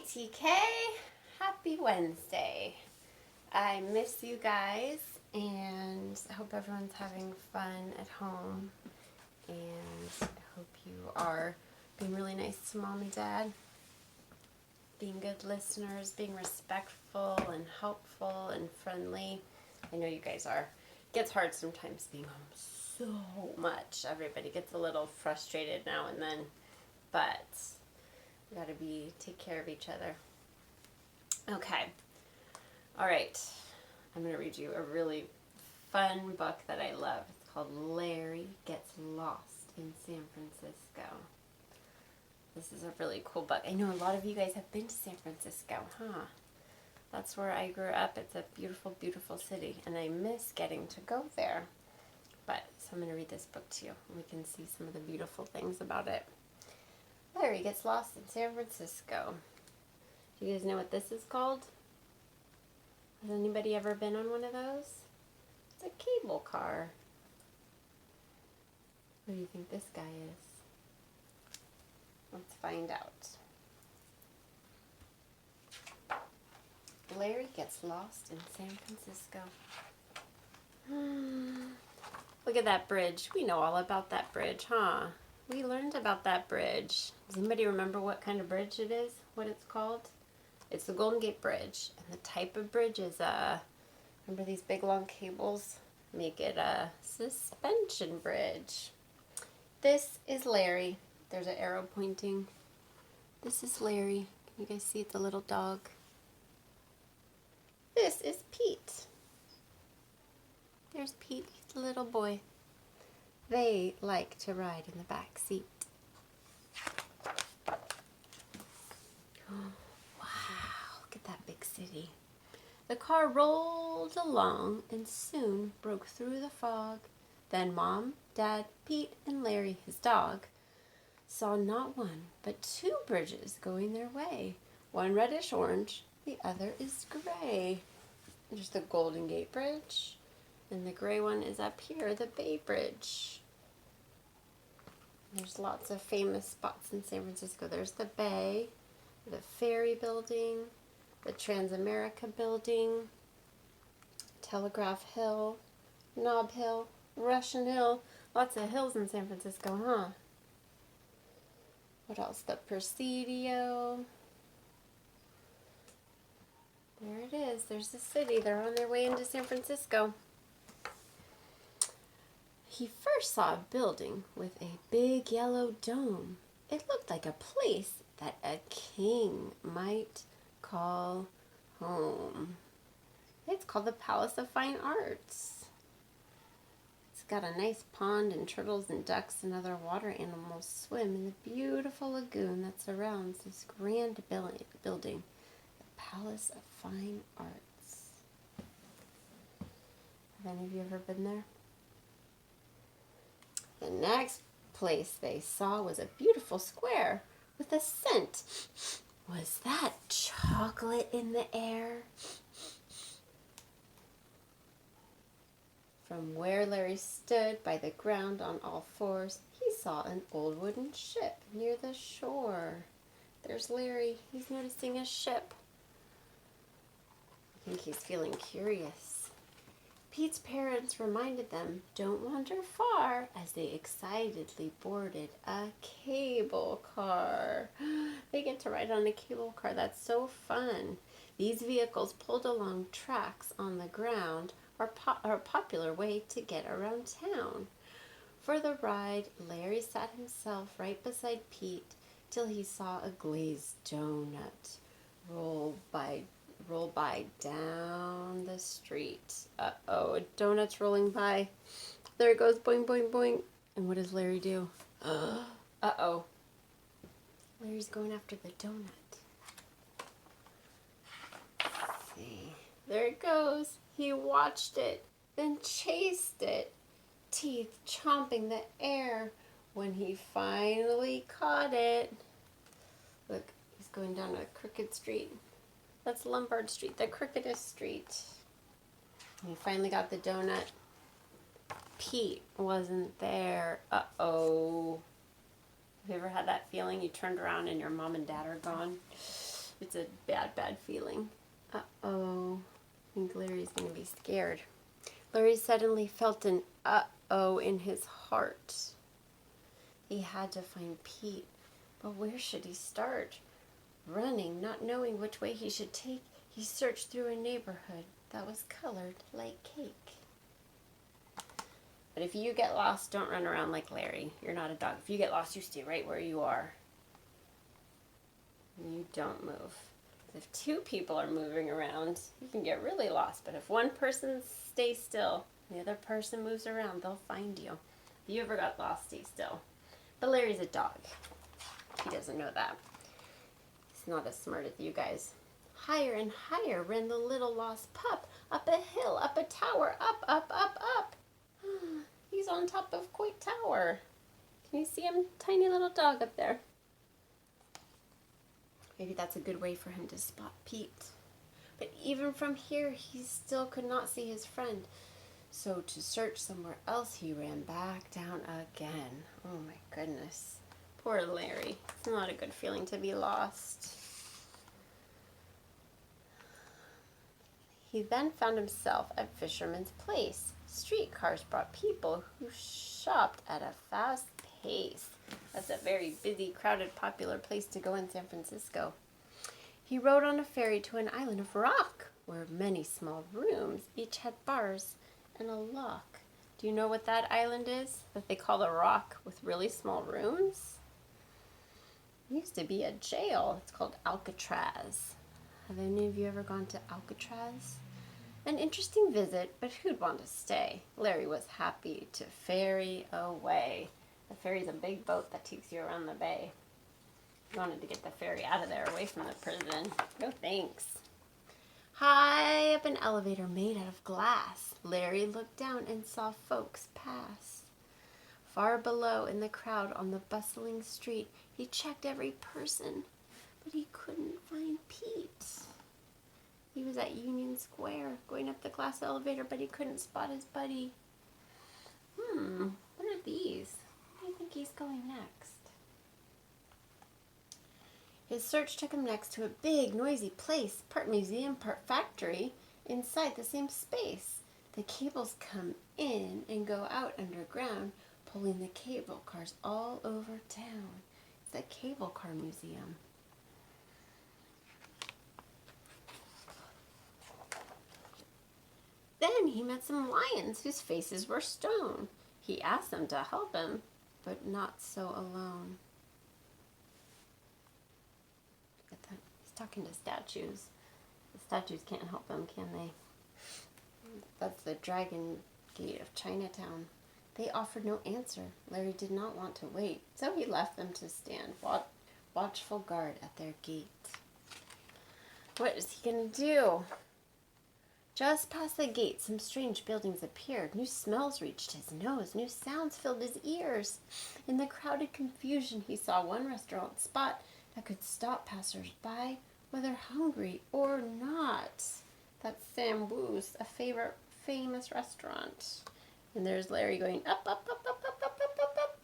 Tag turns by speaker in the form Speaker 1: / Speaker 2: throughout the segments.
Speaker 1: TK. Happy Wednesday. I miss you guys and I hope everyone's having fun at home. And I hope you are being really nice to mom and dad, being good listeners, being respectful and helpful and friendly. I know you guys are. It gets hard sometimes being home so much. Everybody gets a little frustrated now and then, but we gotta take care of each other. Okay. All right. I'm going to read you a really fun book that I love. It's called Larry Gets Lost in San Francisco. This is a really cool book. I know a lot of you guys have been to San Francisco, huh? That's where I grew up. It's a beautiful, beautiful city, and I miss getting to go there. So I'm going to read this book to you, and we can see some of the beautiful things about it. Larry Gets Lost in San Francisco. Do you guys know what this is called? Has anybody ever been on one of those? It's a cable car. What do you think this guy is? Let's find out. Larry Gets Lost in San Francisco. Look at that bridge. We know all about that bridge, huh? We learned about that bridge. Does anybody remember what kind of bridge it is? What it's called? It's the Golden Gate Bridge. And the type of bridge is remember these big long cables? Make it a suspension bridge. This is Larry. There's an arrow pointing. This is Larry. Can you guys see it's a little dog? This is Pete. There's Pete. He's a little boy. They like to ride in the back seat. Wow, look at that big city. The car rolled along and soon broke through the fog. Then Mom, Dad, Pete, and Larry, his dog, saw not one, but two bridges going their way. One reddish-orange, the other is gray. There's the Golden Gate Bridge, and the gray one is up here, the Bay Bridge. There's lots of famous spots in San Francisco. There's the Bay, the Ferry Building, the Transamerica Building, Telegraph Hill, Nob Hill, Russian Hill. Lots of hills in San Francisco, huh? What else? The Presidio. There it is. There's the city. They're on their way into San Francisco. He first saw a building with a big yellow dome. It looked like a place that a king might call home. It's called the Palace of Fine Arts. It's got a nice pond, and turtles and ducks and other water animals swim in the beautiful lagoon that surrounds this grand building, the Palace of Fine Arts. Have any of you ever been there? The next place they saw was a beautiful square with a scent. Was that chocolate in the air? From where Larry stood by the ground on all fours, he saw an old wooden ship near the shore. There's Larry. He's noticing a ship. I think he's feeling curious. Pete's parents reminded them, don't wander far, as they excitedly boarded a cable car. They get to ride on a cable car. That's so fun. These vehicles pulled along tracks on the ground are a popular way to get around town. For the ride, Larry sat himself right beside Pete till he saw a glazed donut roll by down the street. Uh-oh, a donut's rolling by. There it goes, boing, boing, boing. And what does Larry do? Uh-oh. Larry's going after the donut. Let's see. There it goes. He watched it, then chased it, teeth chomping the air. When he finally caught it, look, he's going down a crooked street. That's Lombard Street, the crookedest street. And he finally got the donut. Pete wasn't there. Uh-oh. Have you ever had that feeling you turned around and your mom and dad are gone? It's a bad, bad feeling. Uh-oh. I think Larry's going to be scared. Larry suddenly felt an uh-oh in his heart. He had to find Pete, but where should he start? Running, not knowing which way he should take, he searched through a neighborhood that was colored like cake. But if you get lost, don't run around like Larry. You're not a dog. If you get lost, you stay right where you are. You don't move. If two people are moving around, you can get really lost. But if one person stays still, the other person moves around, they'll find you. If you ever got lost, stay still. But Larry's a dog. He doesn't know that. He's not as smart as you guys. Higher and higher ran the little lost pup, up a hill, up a tower, up, up, up, up. He's on top of Coit Tower. Can you see him? Tiny little dog up there. Maybe that's a good way for him to spot Pete. But even from here, he still could not see his friend. So to search somewhere else, he ran back down again. Oh my goodness. Poor Larry. It's not a good feeling to be lost. He then found himself at Fisherman's Place. Streetcars brought people who shopped at a fast pace. That's a very busy, crowded, popular place to go in San Francisco. He rode on a ferry to an island of rock, where many small rooms each had bars and a lock. Do you know what that island is? That they call the Rock, with really small rooms? It used to be a jail. It's called Alcatraz. Have any of you ever gone to Alcatraz? An interesting visit, but who'd want to stay? Larry was happy to ferry away. The ferry's a big boat that takes you around the bay. He wanted to get the ferry out of there, away from the prison. No thanks. High up an elevator made out of glass, Larry looked down and saw folks pass. Far below in the crowd on the bustling street, he checked every person, but he couldn't find Pete. He was at Union Square, going up the glass elevator, but he couldn't spot his buddy. What are these? Where do you think he's going next? His search took him next to a big, noisy place, part museum, part factory, inside the same space. The cables come in and go out underground, pulling the cable cars all over town. It's a cable car museum. Then he met some lions whose faces were stone. He asked them to help him, but not so alone. Look at that. He's talking to statues. The statues can't help him, can they? That's the Dragon Gate of Chinatown. They offered no answer. Larry did not want to wait, so he left them to stand watchful guard at their gate. What is he going to do? Just past the gate, some strange buildings appeared. New smells reached his nose. New sounds filled his ears. In the crowded confusion, he saw one restaurant spot that could stop passers-by, whether hungry or not. That's Sam Wu's, a famous restaurant. And there's Larry going up, up, up, up, up, up, up, up, up,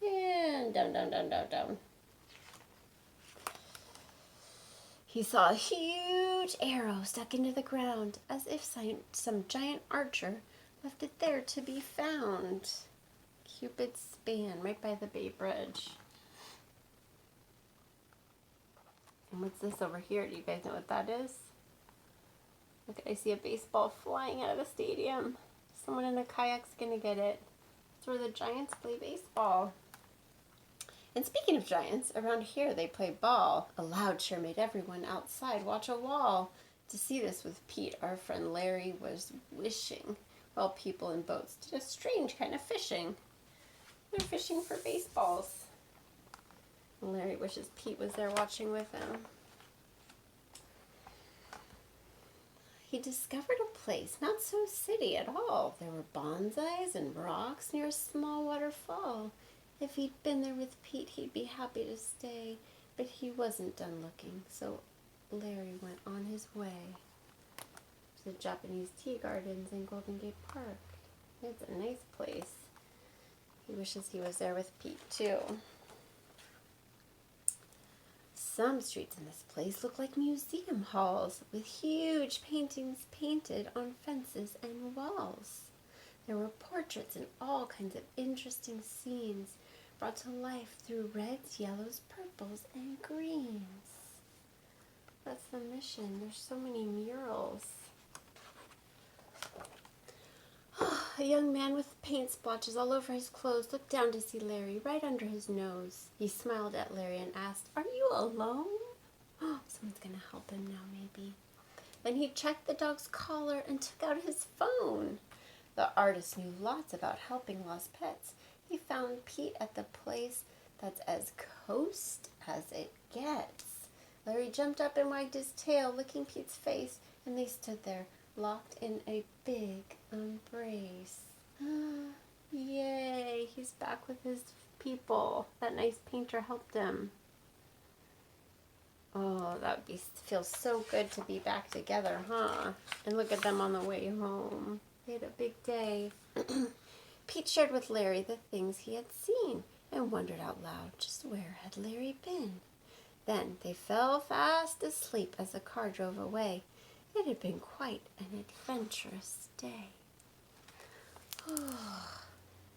Speaker 1: and down, down, down, down, down. He saw a huge arrow stuck into the ground, as if some giant archer left it there to be found. Cupid's span, right by the Bay Bridge. And what's this over here? Do you guys know what that is? Look, I see a baseball flying out of the stadium. Someone in a kayak's gonna get it. It's where the Giants play baseball. And speaking of Giants, around here they play ball. A loud cheer made everyone outside watch a wall. To see this with Pete, our friend Larry was wishing, while people in boats did a strange kind of fishing. They're fishing for baseballs. And Larry wishes Pete was there watching with him. He discovered a place not so city at all. There were bonsais and rocks near a small waterfall. If he'd been there with Pete, he'd be happy to stay, but he wasn't done looking, so Larry went on his way to the Japanese tea gardens in Golden Gate Park. It's a nice place. He wishes he was there with Pete, too. Some streets in this place look like museum halls with huge paintings painted on fences and walls. There were portraits and all kinds of interesting scenes brought to life through reds, yellows, purples, and greens. That's the mission. There's so many murals. A young man with paint splotches all over his clothes looked down to see Larry right under his nose. He smiled at Larry and asked, "Are you alone?" Someone's going to help him now, maybe. Then he checked the dog's collar and took out his phone. The artist knew lots about helping lost pets. He found Pete at the place that's as coast as it gets. Larry jumped up and wagged his tail, licking Pete's face, and they stood there, locked in a big embrace. Yay, he's back with his people. That nice painter helped him. Oh, that would feel so good to be back together, huh? And look at them on the way home. They had a big day. Pete shared with Larry the things he had seen and wondered out loud just where had Larry been. Then they fell fast asleep as the car drove away. It had been quite an adventurous day.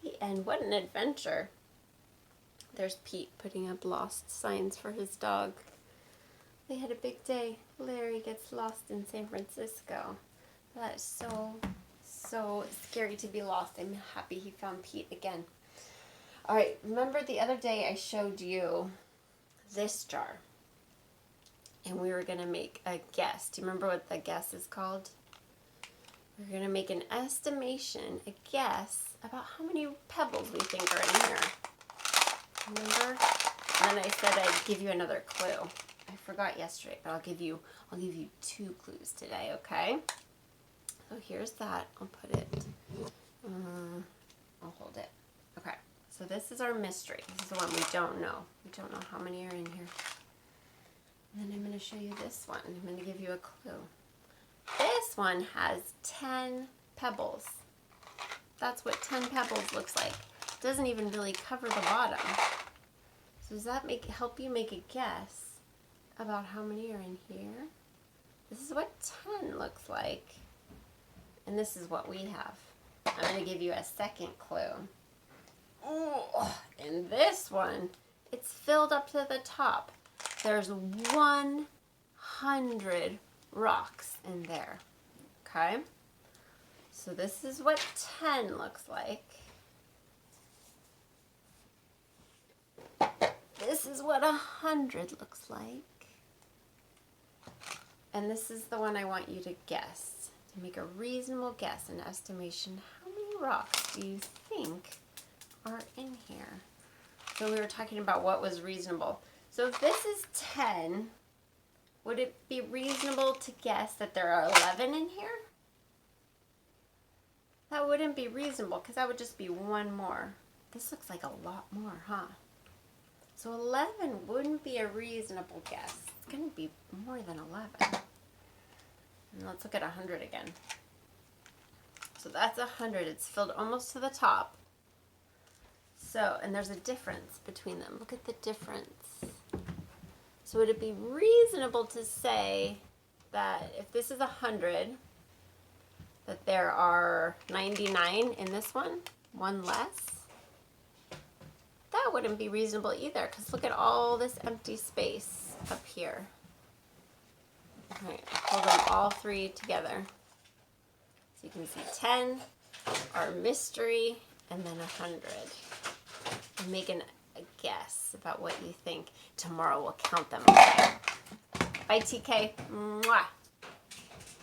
Speaker 1: The end. What an adventure. There's Pete putting up lost signs for his dog. They had a big day. Larry gets lost in San Francisco. That is so scary to be lost. I'm happy he found Pete again. All right, remember the other day I showed you this jar? And we were going to make a guess. Do you remember what the guess is called? We're going to make an estimation, a guess, about how many pebbles we think are in here. Remember? And then I said I'd give you another clue. I forgot yesterday, but I'll give you 2 clues today, okay? So here's that. I'll put it, I'll hold it. Okay, so this is our mystery. This is the one we don't know. We don't know how many are in here. And then I'm going to show you this one. I'm going to give you a clue. This one has 10 pebbles. That's what 10 pebbles looks like. It doesn't even really cover the bottom. So does that help you make a guess about how many are in here? This is what 10 looks like. And this is what we have. I'm going to give you a second clue. Ooh, and this one, it's filled up to the top. There's 100 rocks in there. Okay? So this is what 10 looks like. This is what 100 looks like. And this is the one I want you to guess. To make a reasonable guess, an estimation. How many rocks do you think are in here? So we were talking about what was reasonable. So if this is 10, would it be reasonable to guess that there are 11 in here? That wouldn't be reasonable because that would just be one more. This looks like a lot more, huh? So 11 wouldn't be a reasonable guess. It's going to be more than 11. And let's look at 100 again. So that's 100. It's filled almost to the top. So, and there's a difference between them. Look at the difference. So would it be reasonable to say that if this is 100, that there are 99 in this one less? That wouldn't be reasonable either, because look at all this empty space up here. All right, hold them all 3 together. So you can see 10, our mystery, and then 100. And make a guess about what you think. Tomorrow we'll count them. Okay? Bye, TK. Mwah.